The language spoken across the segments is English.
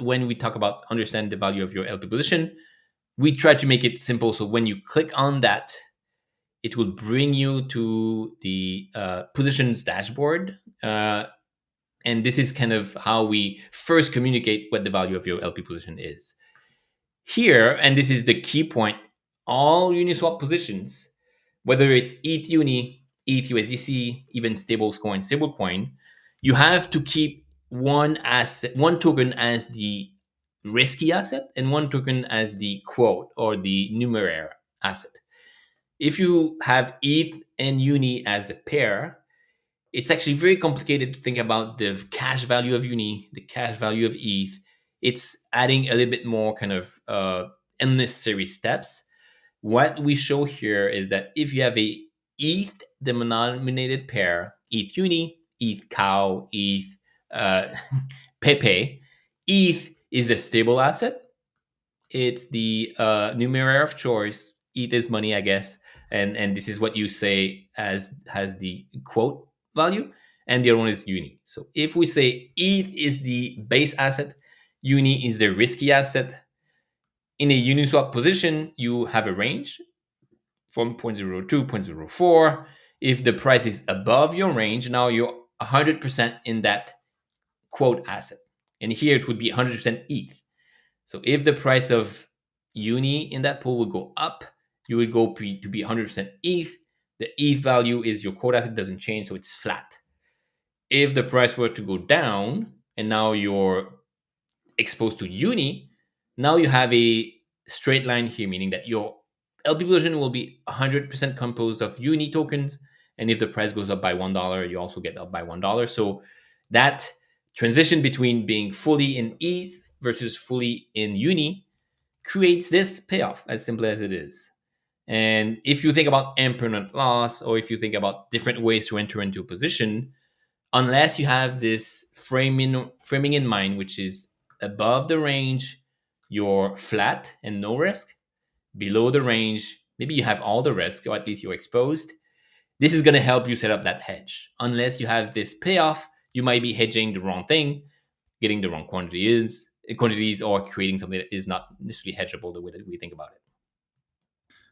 when we talk about understand the value of your LP position, we try to make it simple. So when you click on that, it will bring you to the positions dashboard. And this is kind of how we first communicate what the value of your LP position is. Here, and this is the key point, all Uniswap positions, whether it's ETH Uni, ETH USDC, even stablecoin, you have to keep one asset, one token as the risky asset and one token as the quote or the numeraire asset. If you have ETH and Uni as the pair, it's actually very complicated to think about the cash value of Uni, the cash value of ETH. It's adding a little bit more kind of unnecessary steps. What we show here is that if you have a ETH denominated pair, ETH Uni, ETH Cow, ETH Pepe, ETH is a stable asset. It's the numeraire of choice. ETH is money, I guess, and this is what you say as has the quote value, and the other one is Uni. So if we say ETH is the base asset, Uni is the risky asset. In a Uniswap position, you have a range from 0.02, 0.04. If the price is above your range, now you're 100% in that quote asset. And here it would be 100% ETH. So if the price of Uni in that pool would go up, you would go to be 100% ETH. The ETH value is your quote asset, doesn't change, so it's flat. If the price were to go down and now you're exposed to Uni, now you have a straight line here, meaning that your LP position will be 100% composed of Uni tokens. And if the price goes up by $1, you also get up by $1. So that transition between being fully in ETH versus fully in Uni creates this payoff, as simple as it is. And if you think about impermanent loss, or if you think about different ways to enter into a position, unless you have this framing in mind, which is above the range, you're flat and no risk. Below the range, maybe you have all the risk, or at least you're exposed. This is going to help you set up that hedge. Unless you have this payoff, you might be hedging the wrong thing, getting the wrong quantities, or creating something that is not necessarily hedgeable the way that we think about it.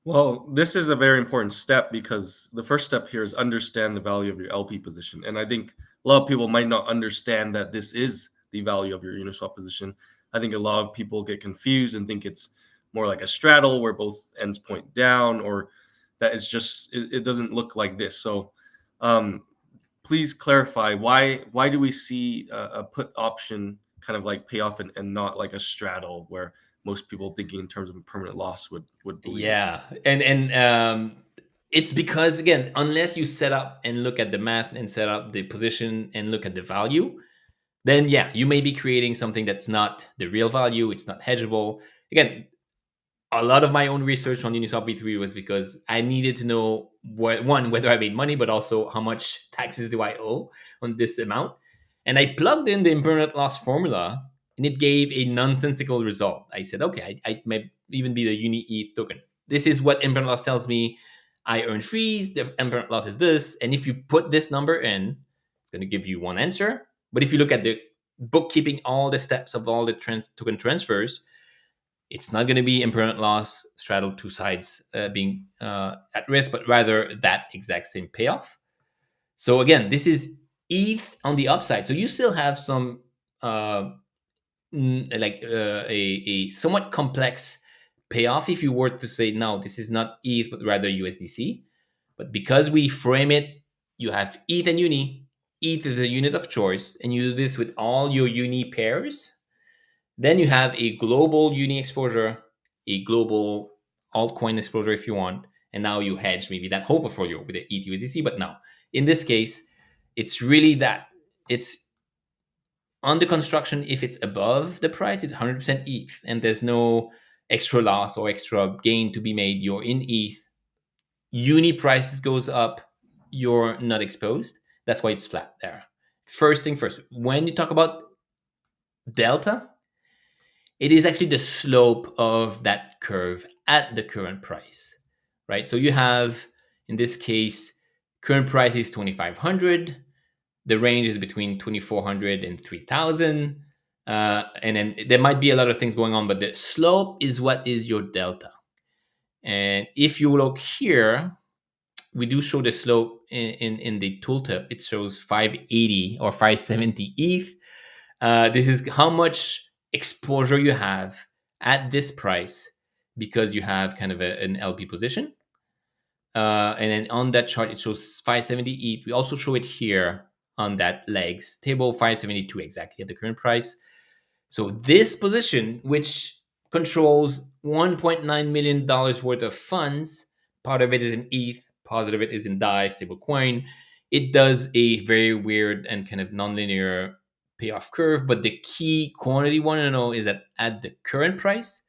Well, this is a very important step because the first step here is understand the value of your LP position. And I think a lot of people might not understand that this is the value of your Uniswap position. I think a lot of people get confused and think it's more like a straddle where both ends point down, or that it's just, it doesn't look like this. So please clarify why do we see a put option kind of like payoff and not like a straddle where most people thinking in terms of a permanent loss would believe. Yeah, and it's because, again, unless you set up and look at the math and set up the position and look at the value, then yeah, you may be creating something that's not the real value. It's not hedgeable. Again, a lot of my own research on Uniswap V3 was because I needed to know whether I made money, but also how much taxes do I owe on this amount. And I plugged in the impermanent loss formula, and it gave a nonsensical result. I said, okay, I might even be the Uni ETH token. This is what impermanent loss tells me. I earn fees. The impermanent loss is this. And if you put this number in, it's going to give you one answer. But if you look at the bookkeeping, all the steps of all the token transfers, it's not going to be impermanent loss straddle two sides being at risk, but rather that exact same payoff. So again, this is ETH on the upside. So you still have some a somewhat complex payoff if you were to say, no, this is not ETH, but rather USDC. But because we frame it, you have ETH and Uni. ETH is a unit of choice, and you do this with all your Uni pairs. Then you have a global Uni exposure, a global altcoin exposure if you want, and now you hedge maybe that whole portfolio with the ETH USDC. But now, in this case, it's really that it's under construction. If it's above the price, it's 100% ETH, and there's no extra loss or extra gain to be made. You're in ETH. Uni prices goes up, you're not exposed. That's why it's flat there. First thing first, when you talk about delta, it is actually the slope of that curve at the current price, right? So you have, in this case, current price is 2,500. The range is between 2,400 and 3,000. And then there might be a lot of things going on, but the slope is what is your delta. And if you look here, we do show the slope in the tooltip. It shows 580 or 570 ETH. This is how much exposure you have at this price because you have kind of an LP position. And then on that chart, it shows 570 ETH. We also show it here on that legs table, 572 exactly at the current price. So this position, which controls $1.9 million worth of funds, part of it is in ETH, part of it is in DAI stablecoin. It does a very weird and kind of nonlinear payoff curve. But the key quantity you want to know is that at the current price,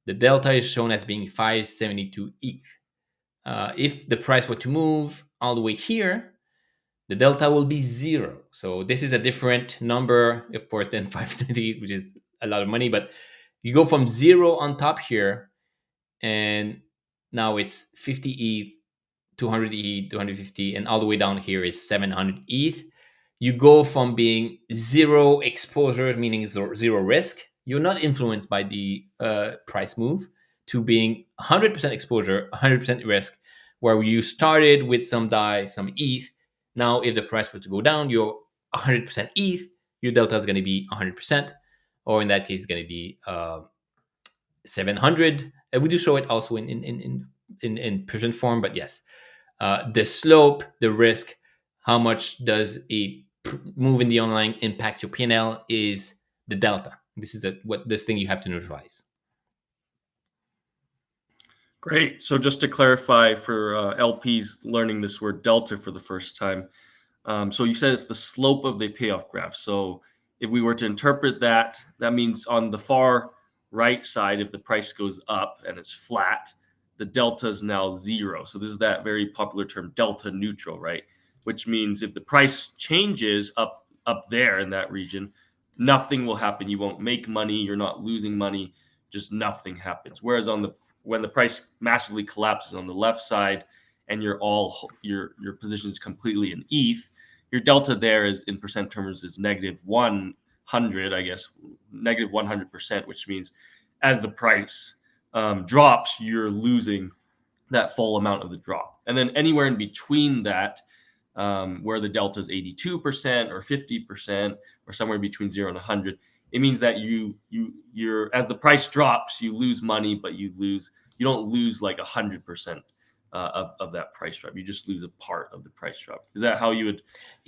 the delta is shown as being 572 ETH. If the price were to move all the way here, the delta will be zero. So this is a different number, of course, than 570, which is a lot of money. But you go from zero on top here, and now it's 50 ETH, 200 ETH, 250, and all the way down here is 700 ETH. You go from being zero exposure, meaning zero risk, you're not influenced by the price move, to being 100% exposure, 100% risk, where you started with some DAI, some ETH. Now, if the price were to go down, you're 100% ETH, your delta is going to be 100%, or in that case, it's going to be 700. And we do show it also in percent form, but yes, the slope, the risk, how much does a move in the online impacts your P&L is the delta. This is what this thing you have to neutralize. Great. So just to clarify for LPs learning this word delta for the first time, so you said it's the slope of the payoff graph. So if we were to interpret that, that means on the far right side, if the price goes up and it's flat, the delta is now zero. So this is that very popular term, delta neutral, right? Which means if the price changes up there in that region, nothing will happen. You won't make money. You're not losing money. Just nothing happens. Whereas when the price massively collapses on the left side, and your position is completely in ETH, your delta there is in percent terms is negative 100, I guess, negative 100%, which means as the price drops, you're losing that full amount of the drop. And then anywhere in between that, where the delta is 82% or 50% or somewhere between 0 and 100, it means that you're as the price drops, you lose money, but you don't lose like 100% of that price drop. You just lose a part of the price drop. Is that how you would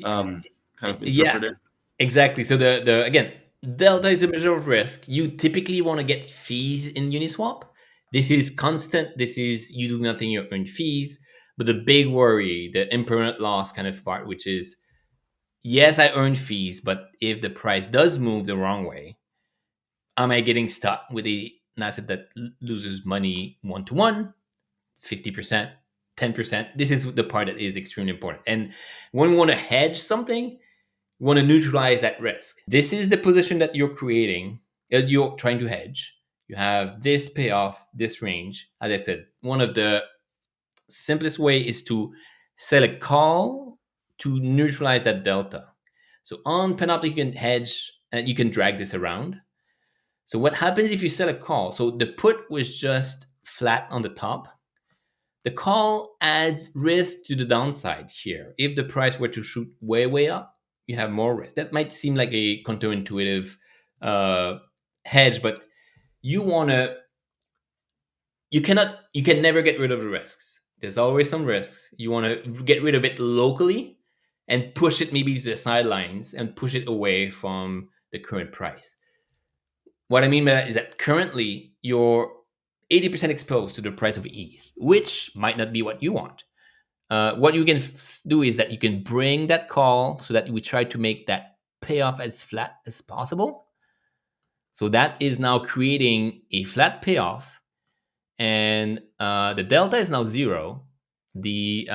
kind of Yeah, interpret it? exactly. So the again, delta is a measure of risk. You typically want to get fees in Uniswap. This is constant. This is you do nothing, you earn fees. But the big worry, the impermanent loss kind of part, which is yes, I earn fees, but if the price does move the wrong way, am I getting stuck with an asset that loses money 1-to-1, 50%, 10%? This is the part that is extremely important. And when we want to hedge something, we want to neutralize that risk. This is the position that you're creating, you're trying to hedge. You have this payoff, this range. As I said, one of the simplest way is to sell a call to neutralize that delta. So on Panoptic, you can hedge and you can drag this around. So what happens if you sell a call? So the put was just flat on the top. The call adds risk to the downside here. If the price were to shoot way, way up, you have more risk. That might seem like a counterintuitive hedge, but you want to, you can never get rid of the risks. There's always some risks. You want to get rid of it locally and push it maybe to the sidelines and push it away from the current price. What I mean by that is that currently you're 80% exposed to the price of ETH, which might not be what you want. What you can do is that you can bring that call so that we try to make that payoff as flat as possible. So that is now creating a flat payoff, and the delta is now zero. The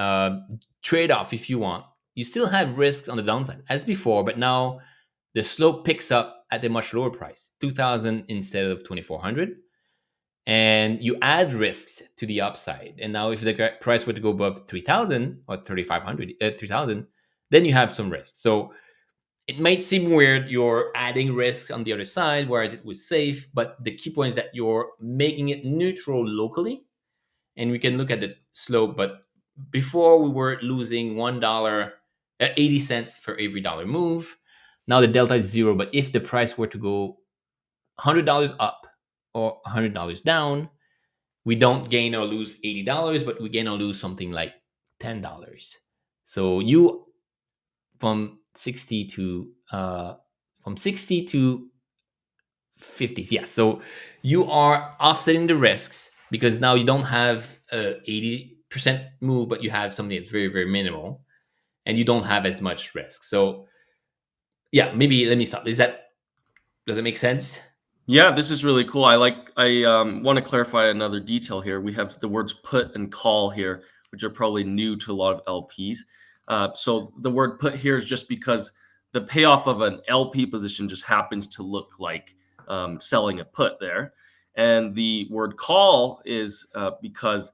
trade-off, if you want, you still have risks on the downside as before, but now the slope picks up at a much lower price, 2,000 instead of 2,400. And you add risks to the upside. And now if the price were to go above 3,000 or 3,500, 3,000, then you have some risks. So It might seem weird, you're adding risks on the other side, whereas it was safe, but the key point is that you're making it neutral locally. And we can look at the slope, but before we were losing $1, 80 cents for every dollar move. Now the delta is zero, but if the price were to go $100 up or $100 down, we don't gain or lose $80, but we gain or lose something like $10. So you from 60 to from 60 to 50s. Yeah. So you are offsetting the risks because now you don't have a 80% move, but you have something that's very, very minimal and you don't have as much risk. So yeah, maybe let me stop. Does it make sense? Yeah, this is really cool. I want to clarify another detail here. We have the words put and call here, which are probably new to a lot of LPs. So the word put here is just because the payoff of an LP position just happens to look like selling a put there. And the word call is because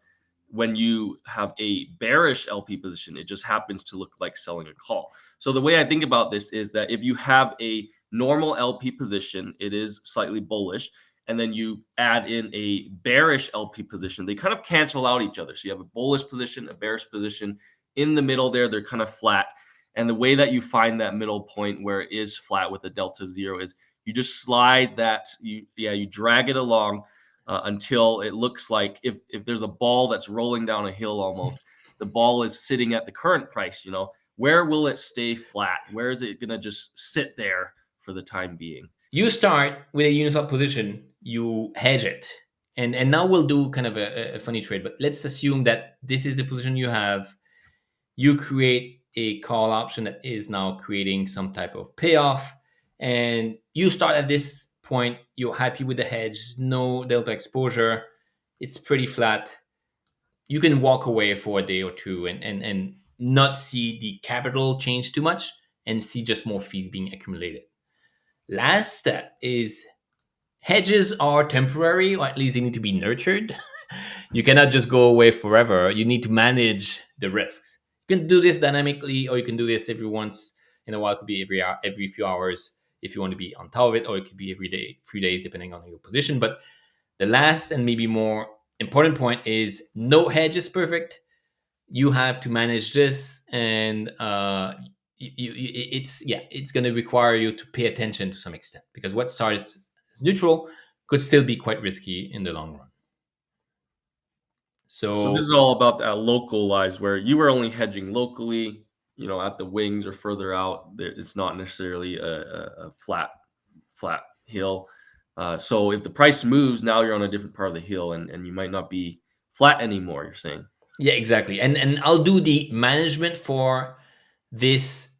when you have a bearish LP position, it just happens to look like selling a call. So the way I think about this is that if you have a normal LP position, it is slightly bullish. And then you add in a bearish LP position, they kind of cancel out each other. So you have a bullish position, a bearish position. In the middle there, they're kind of flat. And the way that you find that middle point where it is flat with a delta of zero is you just slide that, you drag it along until it looks like if there's a ball that's rolling down a hill almost, the ball is sitting at the current price, where will it stay flat? Where is it going to just sit there for the time being? You start with a Uniswap position, you hedge it. And now we'll do kind of a funny trade, but let's assume that this is the position you have. You create a call option that is now creating some type of payoff. And you start at this point, you're happy with the hedge, no delta exposure, it's pretty flat. You can walk away for a day or two and not see the capital change too much and see just more fees being accumulated. Last step is hedges are temporary, or at least they need to be nurtured. You cannot just go away forever. You need to manage the risks. You can do this dynamically, or you can do this every once in a while. It could be every few hours if you want to be on top of it, or it could be every day, few days, depending on your position. But the last and maybe more important point is no hedge is perfect. You have to manage this, and it's going to require you to pay attention to some extent because what starts as neutral could still be quite risky in the long run. So this is So all about that localized, where you were only hedging locally, at the wings or further out. It's not necessarily a flat hill. So if the price moves, now you're on a different part of the hill, and you might not be flat anymore. You're saying. yeah, exactly. And I'll do the management for this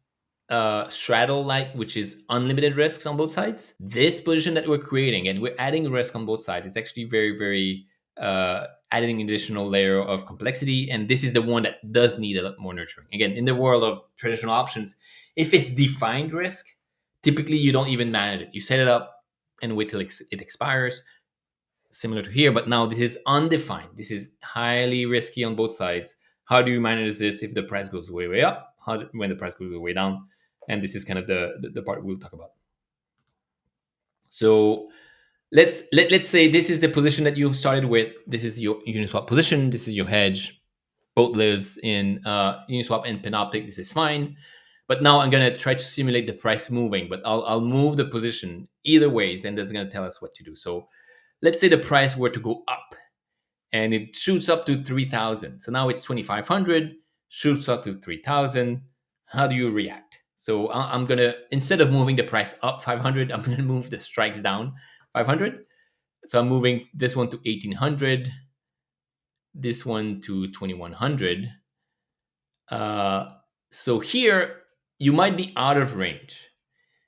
straddle like, which is unlimited risks on both sides. This position that we're creating, and we're adding risk on both sides, it's actually very, very adding an additional layer of complexity. And this is the one that does need a lot more nurturing. Again, in the world of traditional options, if it's defined risk, typically you don't even manage it. You set it up and wait till it expires, similar to here. But now this is undefined. This is highly risky on both sides. How do you manage this if the price goes way, way up? When the price goes way down? And this is kind of the part we'll talk about. So let's say this is the position that you started with. This is your Uniswap position. This is your hedge. Both lives in Uniswap and Panoptic. This is fine. But now I'm gonna try to simulate the price moving. But I'll move the position either ways, and that's gonna tell us what to do. So let's say the price were to go up and it shoots up to 3,000. So now it's 2,500, shoots up to 3,000. How do you react? So I'm going to, instead of moving the price up 500, I'm going to move the strikes down 500. So I'm moving this one to 1,800, this one to 2,100. So here you might be out of range,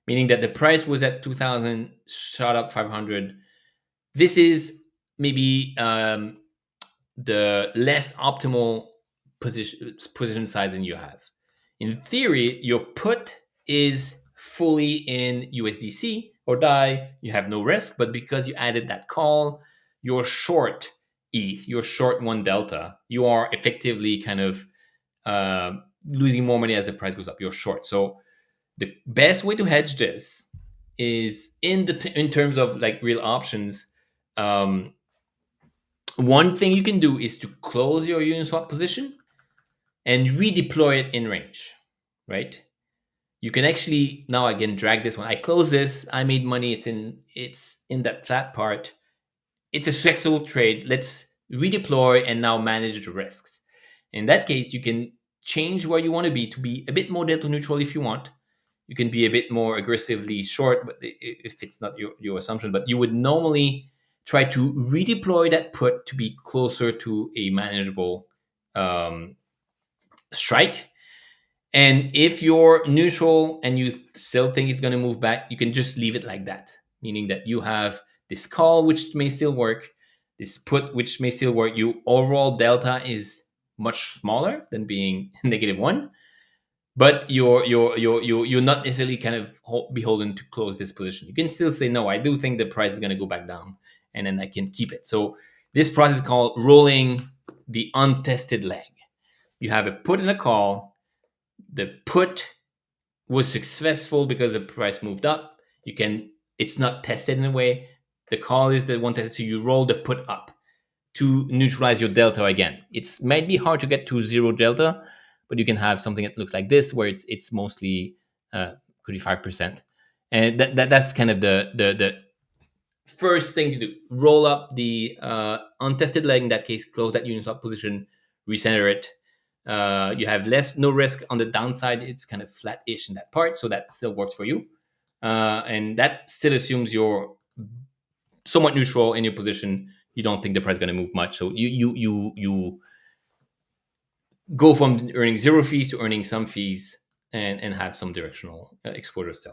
meaning that the price was at 2,000, shot up 500. This is maybe the less optimal position sizing you have. In theory, your put is fully in USDC or DAI. You have no risk, but because you added that call, you're short ETH, you're short one delta. You are effectively kind of losing more money as the price goes up. You're short. So The best way to hedge this is in terms of like real options. Um, One thing you can do is to close your Uniswap position and redeploy it in range, right? You can actually now again drag this one. I close this. I made money. It's in that flat part. It's a successful trade. Let's redeploy and now manage the risks. In that case, you can change where you want to be a bit more delta neutral if you want. You can be a bit more aggressively short, but if it's not your assumption, but you would normally try to redeploy that put to be closer to a manageable um, strike. And if you're neutral and you still think it's going to move back, you can just leave it like that, meaning that you have this call, which may still work, this put, which may still work. Your overall delta is much smaller than being -1, but you're not necessarily kind of beholden to close this position. You can still say, no, I do think the price is going to go back down, and then I can keep it. So this process is called rolling the untested leg. You have a put and a call. The put was successful because the price moved up. It's not tested in a way. The call is the one tested, so you roll the put up to neutralize your delta again. It's might be hard to get to zero delta, but you can have something that looks like this, where it's mostly could be 5%, and that's kind of the first thing to do. Roll up the untested leg. In that case, close that Uniswap position, recenter it. You have no risk on the downside. It's kind of flat-ish in that part, so that still works for you. And that still assumes you're somewhat neutral in your position. You don't think the price is going to move much, so you go from earning zero fees to earning some fees and have some directional exposure still.